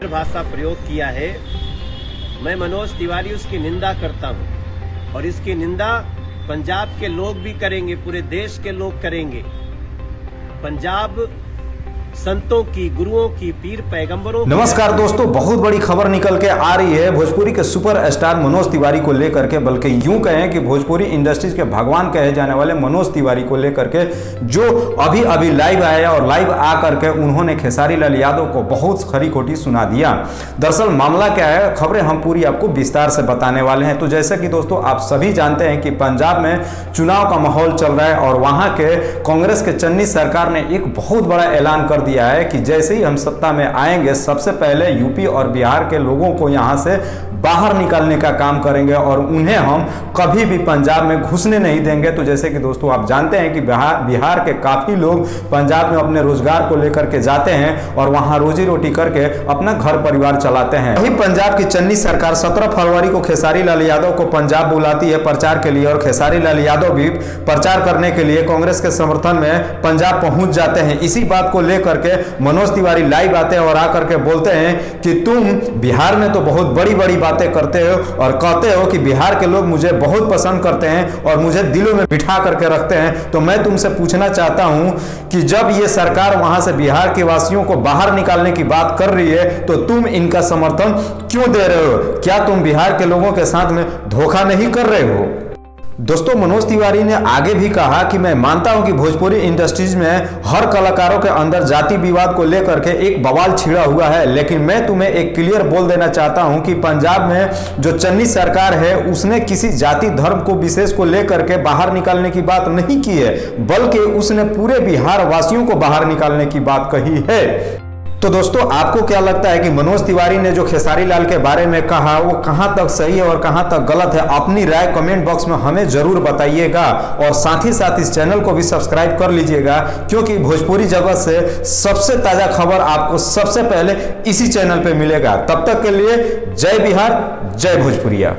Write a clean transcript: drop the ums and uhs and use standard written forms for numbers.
भाषा प्रयोग किया है। मैं मनोज तिवारी उसकी निंदा करता हूं और इसकी निंदा पंजाब के लोग भी करेंगे, पूरे देश के लोग करेंगे। पंजाब संतों की, गुरुओं की, पीर पैगंबरों। नमस्कार दोस्तों, बहुत बड़ी खबर निकल के आ रही है भोजपुरी के सुपरस्टार मनोज तिवारी को लेकर के, बल्कि यूं कहें कि भोजपुरी इंडस्ट्रीज के भगवान कहे जाने वाले मनोज तिवारी को लेकर के, जो अभी अभी लाइव आया और लाइव आ करके उन्होंने खेसारी लाल यादव को बहुत खरी खोटी सुना दिया। दरअसल मामला क्या है, खबरें हम पूरी आपको विस्तार से बताने वाले हैं। तो जैसे कि दोस्तों आप सभी जानते हैं कि पंजाब में चुनाव का माहौल चल रहा है और वहां के कांग्रेस के चन्नी सरकार ने एक बहुत बड़ा ऐलान कर दिया है कि जैसे ही हम सत्ता में आएंगे सबसे पहले यूपी और बिहार के लोगों को यहां से बाहर निकालने का काम करेंगे और उन्हें हम कभी भी पंजाब में घुसने नहीं देंगे। तो जैसे कि दोस्तों आप जानते हैं कि बिहार के काफी लोग पंजाब में अपने रोजगार को लेकर के जाते हैं और वहां रोजी रोटी करके अपना घर परिवार चलाते हैं। वही पंजाब की चन्नी सरकार 17 फरवरी को खेसारी लाल यादव को पंजाब बुलाती है प्रचार के लिए और खेसारी लाल यादव भी प्रचार करने के लिए कांग्रेस के समर्थन में पंजाब पहुंच जाते हैं। इसी बात को लेकर के मनोज तिवारी लाइव आते हैं और आकर के बोलते हैं कि तुम बिहार में तो बहुत बड़ी बड़ी बातें करते हो और कहते हो कि बिहार के लोग मुझे बहुत पसंद करते हैं और मुझे दिलों में बिठा करके रखते हैं। तो मैं तुमसे पूछना चाहता हूं कि जब ये सरकार वहां से बिहार के वासियों को बाहर निकालने की बात कर रही है तो तुम इनका समर्थन क्यों दे रहे हो? क्या तुम बिहार के लोगों के साथ में धोखा नहीं कर रहे हो? दोस्तों मनोज तिवारी ने आगे भी कहा कि मैं मानता हूं कि भोजपुरी इंडस्ट्रीज में हर कलाकारों के अंदर जाति विवाद को लेकर के एक बवाल छिड़ा हुआ है, लेकिन मैं तुम्हें एक क्लियर बोल देना चाहता हूं कि पंजाब में जो चन्नी सरकार है उसने किसी जाति धर्म को विशेष को लेकर के बाहर निकालने की बात नहीं की है, बल्कि उसने पूरे बिहार वासियों को बाहर निकालने की बात कही है। तो दोस्तों आपको क्या लगता है कि मनोज तिवारी ने जो खेसारी लाल के बारे में कहा वो कहां तक सही है और कहां तक गलत है? अपनी राय कमेंट बॉक्स में हमें जरूर बताइएगा और साथ ही साथ इस चैनल को भी सब्सक्राइब कर लीजिएगा, क्योंकि भोजपुरी जगत से सबसे ताजा खबर आपको सबसे पहले इसी चैनल पे मिलेगा। तब तक के लिए जय बिहार, जय भोजपुरिया।